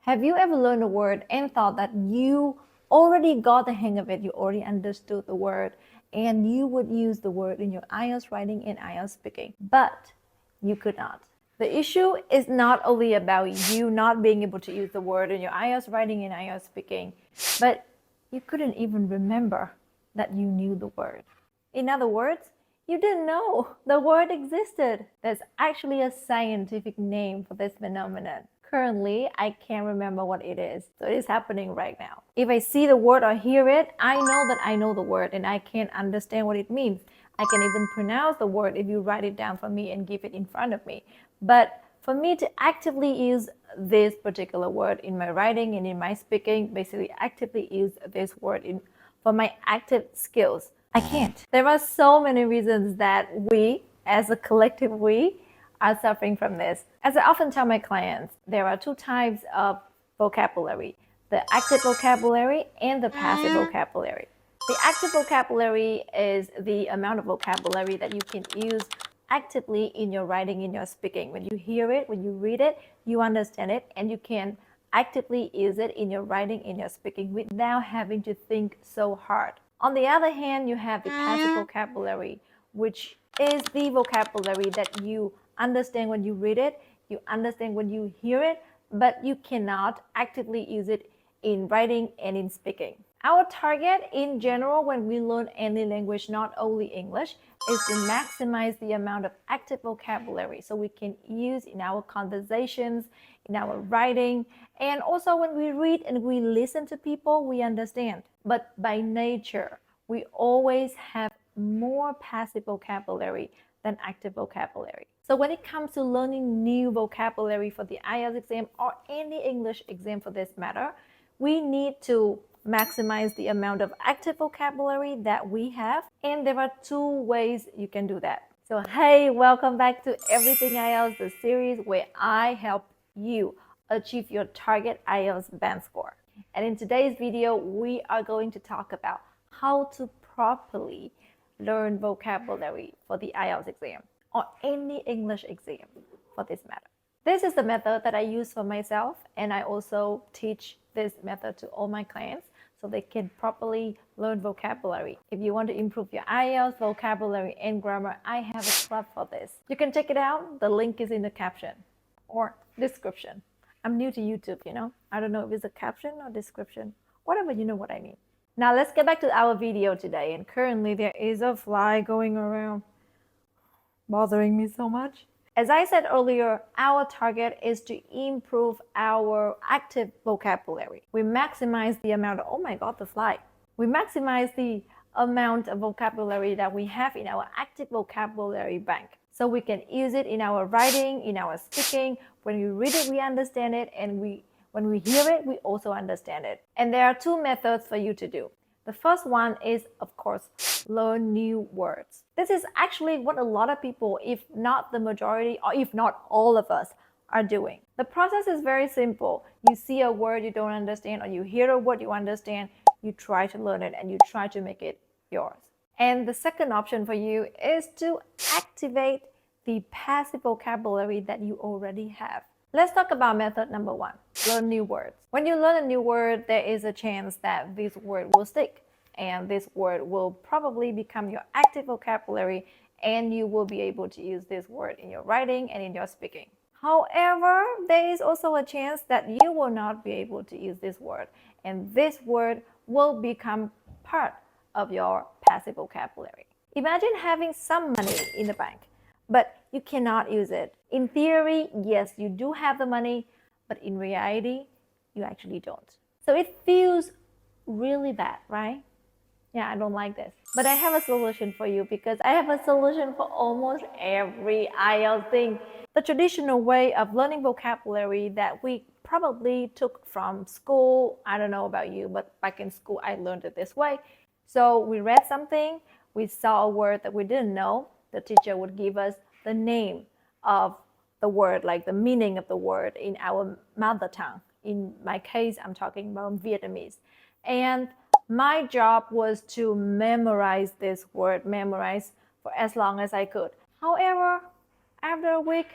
Have you ever learned a word and thought that you already got the hang of it, you already understood the word, and you would use the word in your IELTS writing and IELTS speaking, but you could not? The issue is not only about you not being able to use the word in your IELTS writing and IELTS speaking, but you couldn't even remember that you knew the word. In other words, you didn't know the word existed. There's actually a scientific name for this phenomenon. Currently, I can't remember what it is, so it is happening right now. If I see the word or hear it, I know that I know the word and I can't understand what it means. I can even pronounce the word if you write it down for me and give it in front of me. But for me to actively use this particular word in my writing and in my speaking, basically actively use this word for my active skills, I can't. There are so many reasons that we, as a collective we, are suffering from this. As I often tell my clients, there are two types of vocabulary: the active vocabulary and the passive vocabulary. The active vocabulary is the amount of vocabulary that you can use actively in your writing, in your speaking. When you hear it, when you read it, you understand it, and you can actively use it in your writing, in your speaking, without having to think so hard. On the other hand, you have the passive vocabulary, which is the vocabulary that you understand when you read it, you understand when you hear it, but you cannot actively use it in writing and in speaking. Our target in general when we learn any language, not only English, is to maximize the amount of active vocabulary so we can use in our conversations, in our writing, and also when we read and we listen to people, we understand. But by nature, we always have more passive vocabulary than active vocabulary. So when it comes to learning new vocabulary for the IELTS exam or any English exam for this matter, we need to maximize the amount of active vocabulary that we have, and there are two ways you can do that. So hey, welcome back to Everything IELTS, the series where I help you achieve your target IELTS band score. And in today's video, we are going to talk about how to properly learn vocabulary for the IELTS exam or any English exam for this matter. This is the method that I use for myself, and I also teach this method to all my clients so they can properly learn vocabulary. If you want to improve your IELTS, vocabulary, and grammar, I have a club for this. You can check it out. The link is in the caption or description. I'm new to YouTube, you know. I don't know if it's a caption or description. Whatever, you know what I mean. Now let's get back to our video today. And currently there is a fly going around, bothering me so much. As I said earlier, our target is to improve our active vocabulary. We maximize the amount of, oh my God, the fly. We maximize the amount of vocabulary that we have in our active vocabulary bank. So we can use it in our writing, in our speaking. When we read it, we understand it. And when we hear it, we also understand it. And there are two methods for you to do. The first one is, of course, learn new words. This is actually what a lot of people, if not the majority, or if not all of us, are doing. The process is very simple. You see a word you don't understand, or you hear a word you understand, you try to learn it and you try to make it yours. And the second option for you is to activate the passive vocabulary that you already have. Let's talk about method number one, learn new words. When you learn a new word, there is a chance that this word will stick, and this word will probably become your active vocabulary, and you will be able to use this word in your writing and in your speaking. However, there is also a chance that you will not be able to use this word, and this word will become part of your passive vocabulary. Imagine having some money in the bank, but you cannot use it. In theory, yes, you do have the money, but in reality, you actually don't. So it feels really bad, right? Yeah, I don't like this. But I have a solution for you, because I have a solution for almost every IELTS thing. The traditional way of learning vocabulary that we probably took from school, I don't know about you, but back in school, I learned it this way. So we read something, we saw a word that we didn't know, the teacher would give us the name of the word, like the meaning of the word in our mother tongue. In my case, I'm talking about Vietnamese. And my job was to memorize this word, memorize for as long as I could. However, after a week,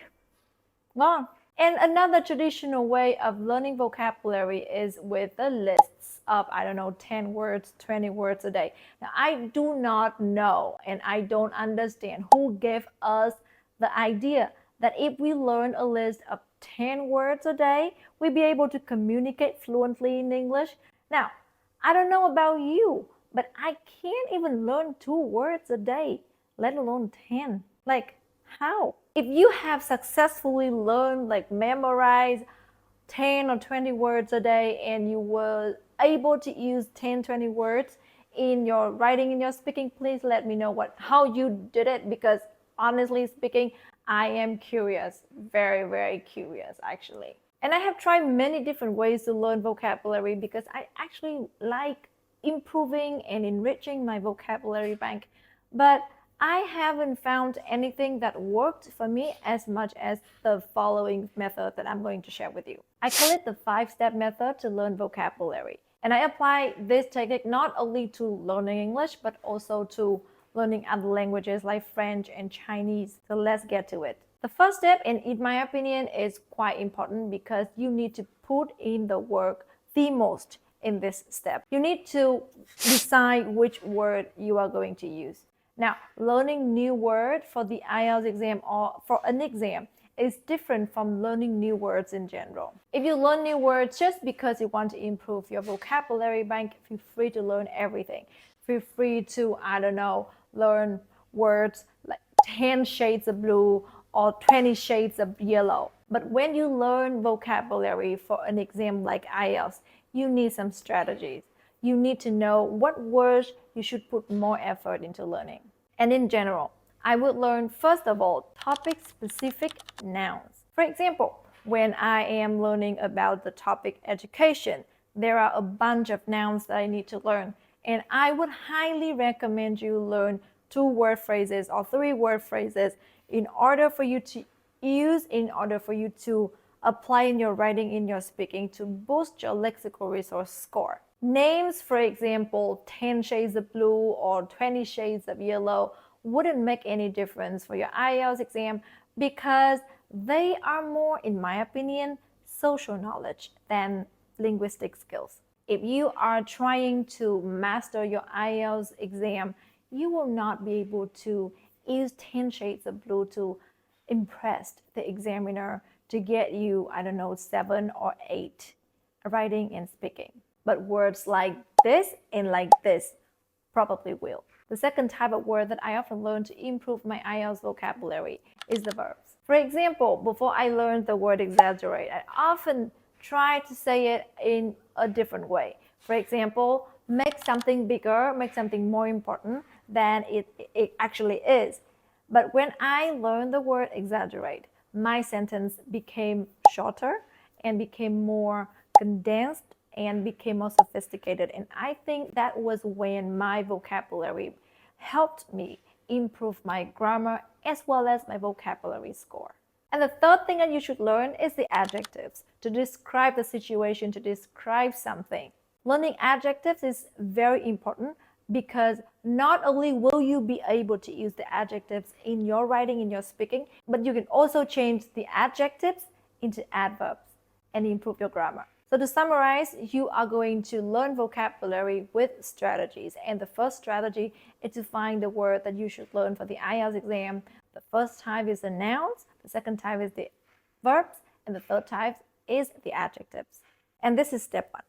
gone. And another traditional way of learning vocabulary is with the lists of, I don't know, 10 words, 20 words a day. Now, I do not know and I don't understand who gave us the idea that if we learn a list of 10 words a day, we'll be able to communicate fluently in English. Now, I don't know about you, but I can't even learn 2 words a day, let alone 10. Like, how? If you have successfully learned, like memorized 10 or 20 words a day, and you were able to use 10, 20 words in your writing, in your speaking, please let me know how you did it, because honestly speaking, I am curious, very, very curious actually. And I have tried many different ways to learn vocabulary because I actually like improving and enriching my vocabulary bank. But I haven't found anything that worked for me as much as the following method that I'm going to share with you. I call it the 5-step method to learn vocabulary. And I apply this technique not only to learning English, but also to learning other languages like French and Chinese. So let's get to it. The first step, and in my opinion, is quite important because you need to put in the work the most in this step. You need to decide which word you are going to use. Now, learning new word for the IELTS exam or for an exam is different from learning new words in general. If you learn new words just because you want to improve your vocabulary bank, feel free to learn everything. Feel free to, I don't know, learn words like 10 shades of blue or 20 shades of yellow. But when you learn vocabulary for an exam like IELTS, you need some strategies. You need to know what words you should put more effort into learning. And in general, I would learn, first of all, topic-specific nouns. For example, when I am learning about the topic education, there are a bunch of nouns that I need to learn. And I would highly recommend you learn 2-word phrases or 3-word phrases in order for you to use, in order for you to apply in your writing, in your speaking, to boost your lexical resource score. Names, for example, 10 shades of blue or 20 shades of yellow wouldn't make any difference for your IELTS exam because they are more, in my opinion, social knowledge than linguistic skills. If you are trying to master your IELTS exam, you will not be able to use 10 shades of blue to impress the examiner to get you, I don't know, 7 or 8 writing and speaking. But words like this and like this probably will. The second type of word that I often learn to improve my IELTS vocabulary is the verbs. For example, before I learned the word exaggerate, I often try to say it in a different way. For example, make something bigger, make something more important than it actually is. But when I learned the word exaggerate, my sentence became shorter and became more condensed and became more sophisticated. And I think that was when my vocabulary helped me improve my grammar as well as my vocabulary score. And the third thing that you should learn is the adjectives to describe the situation, to describe something. Learning adjectives is very important because not only will you be able to use the adjectives in your writing, in your speaking, but you can also change the adjectives into adverbs and improve your grammar. So to summarize, you are going to learn vocabulary with strategies. And the first strategy is to find the word that you should learn for the IELTS exam. The first type is the nouns, the second type is the verbs, and the third type is the adjectives. And this is step 1.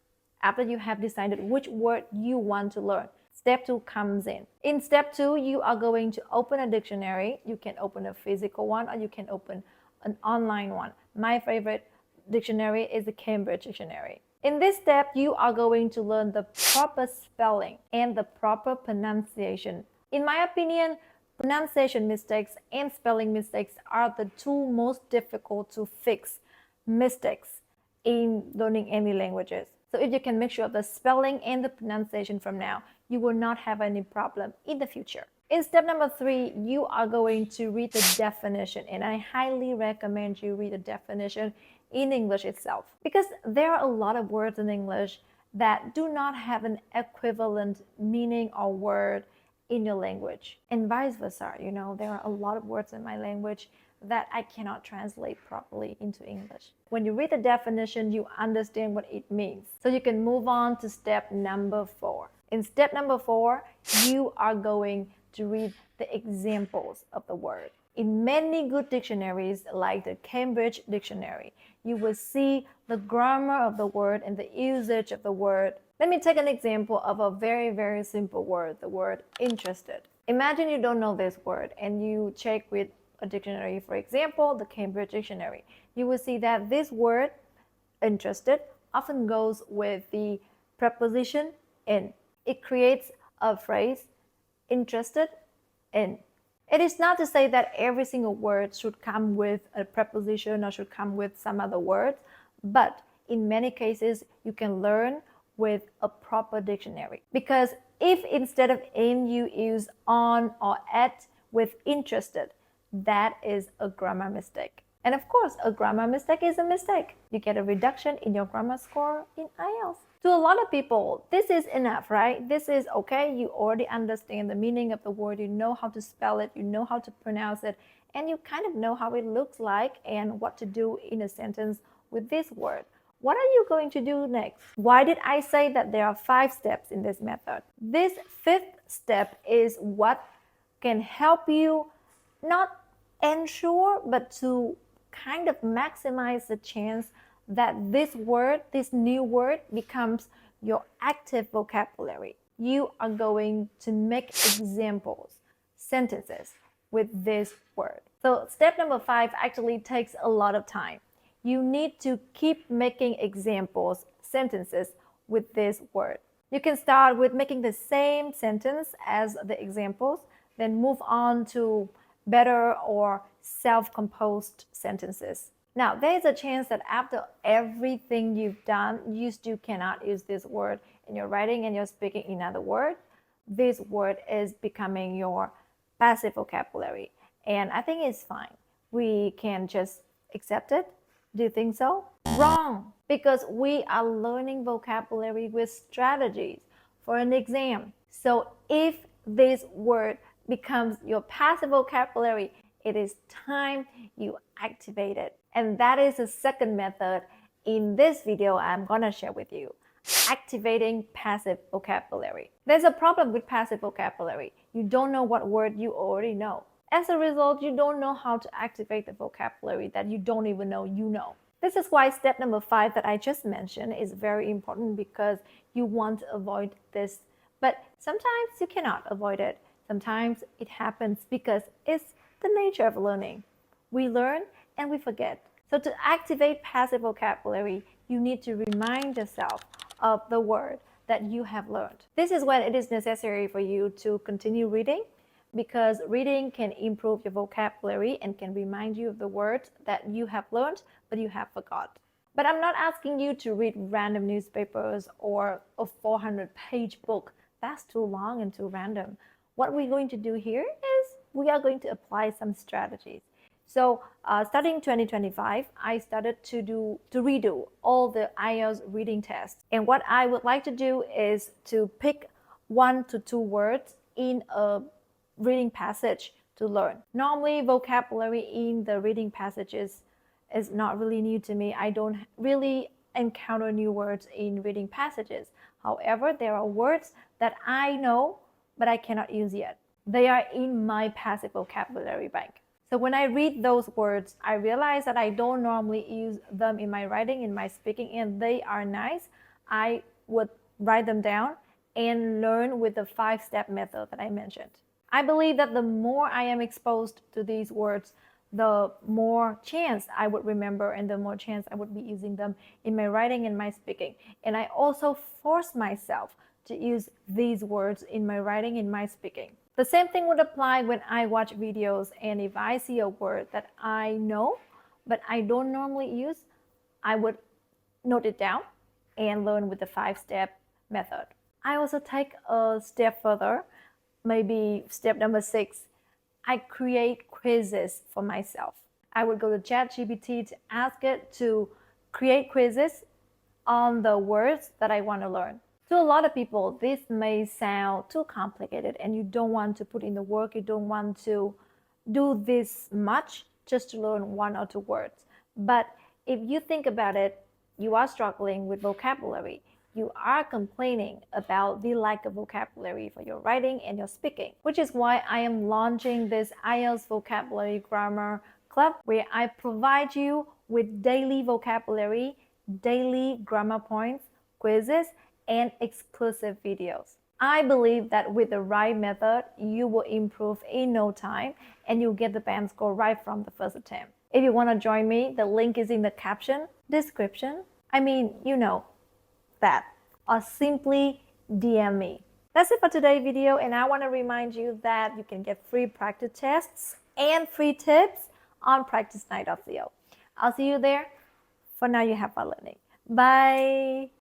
After you have decided which word you want to learn, step 2 comes in. In step 2, you are going to open a dictionary. You can open a physical one or you can open an online one. My favorite dictionary is the Cambridge Dictionary. In this step, you are going to learn the proper spelling and the proper pronunciation. In my opinion, pronunciation mistakes and spelling mistakes are the 2 most difficult to fix mistakes in learning any languages. So if you can make sure of the spelling and the pronunciation from now, you will not have any problem in the future. In step number 3, you are going to read the definition, and I highly recommend you read the definition in English itself, because there are a lot of words in English that do not have an equivalent meaning or word in your language, and vice versa. There are a lot of words in my language that I cannot translate properly into English. When you read the definition, you understand what it means. So you can move on to step number 4. In step number 4, you are going to read the examples of the word. In many good dictionaries, like the Cambridge Dictionary, you will see the grammar of the word and the usage of the word. Let me take an example of a very, very simple word, the word interested. Imagine you don't know this word and you check with a dictionary, for example, the Cambridge Dictionary. You will see that this word, interested, often goes with the preposition in. It creates a phrase, interested in. It is not to say that every single word should come with a preposition or should come with some other words, but in many cases, you can learn with a proper dictionary. Because if instead of in you use on or at with interested, that is a grammar mistake. And of course, a grammar mistake is a mistake. You get a reduction in your grammar score in IELTS. To a lot of people, this is enough, right? This is okay. You already understand the meaning of the word. You know how to spell it. You know how to pronounce it. And you kind of know how it looks like and what to do in a sentence with this word. What are you going to do next? Why did I say that there are 5 steps in this method? This 5th step is what can help you not ensure, but to kind of maximize the chance that this word, this new word, becomes your active vocabulary. You are going to make examples, sentences with this word. So step number 5 actually takes a lot of time. You need to keep making examples, sentences with this word. You can start with making the same sentence as the examples, then move on to better or self-composed sentences. Now, there is a chance that after everything you've done, you still cannot use this word in your writing and your speaking. In other words, this word is becoming your passive vocabulary. And I think it's fine. We can just accept it. Do you think so? Wrong, because we are learning vocabulary with strategies for an exam. So if this word becomes your passive vocabulary, it is time you activate it. And that is the second method in this video I'm gonna share with you. Activating passive vocabulary. There's a problem with passive vocabulary. You don't know what word you already know. As a result, you don't know how to activate the vocabulary that you don't even know you know. This is why step number 5 that I just mentioned is very important, because you want to avoid this. But sometimes you cannot avoid it. Sometimes it happens because it's the nature of learning. We learn and we forget. So to activate passive vocabulary, you need to remind yourself of the word that you have learned. This is when it is necessary for you to continue reading, because reading can improve your vocabulary and can remind you of the words that you have learned but you have forgot. But I'm not asking you to read random newspapers or a 400-page book. That's too long and too random. What we're going to do here is we are going to apply some strategies. So starting 2025, I started to redo all the IELTS reading tests. And what I would like to do is to pick 1 to 2 words in a reading passage to learn. Normally, vocabulary in the reading passages is not really new to me. I don't really encounter new words in reading passages. However, there are words that I know, but I cannot use yet. They are in my passive vocabulary bank. So when I read those words, I realize that I don't normally use them in my writing, in my speaking, and they are nice. I would write them down and learn with the 5-step method that I mentioned. I believe that the more I am exposed to these words, the more chance I would remember and the more chance I would be using them in my writing and my speaking. And I also force myself to use these words in my writing and my speaking. The same thing would apply when I watch videos, and if I see a word that I know but I don't normally use, I would note it down and learn with the 5-step method. I also take a step further, maybe step number 6. I create quizzes for myself. I would go to ChatGPT to ask it to create quizzes on the words that I want to learn. To a lot of people, this may sound too complicated and you don't want to put in the work, you don't want to do this much just to learn 1 or 2 words. But if you think about it, you are struggling with vocabulary. You are complaining about the lack of vocabulary for your writing and your speaking, which is why I am launching this IELTS Vocabulary Grammar Club, where I provide you with daily vocabulary, daily grammar points, quizzes, and exclusive videos. I believe that with the right method, you will improve in no time and you'll get the band score right from the first attempt. If you want to join me, the link is in the caption, description. I mean, you know that. Or simply DM me. That's it for today's video, and I want to remind you that you can get free practice tests and free tips on practicenight.co. I'll see you there. For now, you have fun learning. Bye.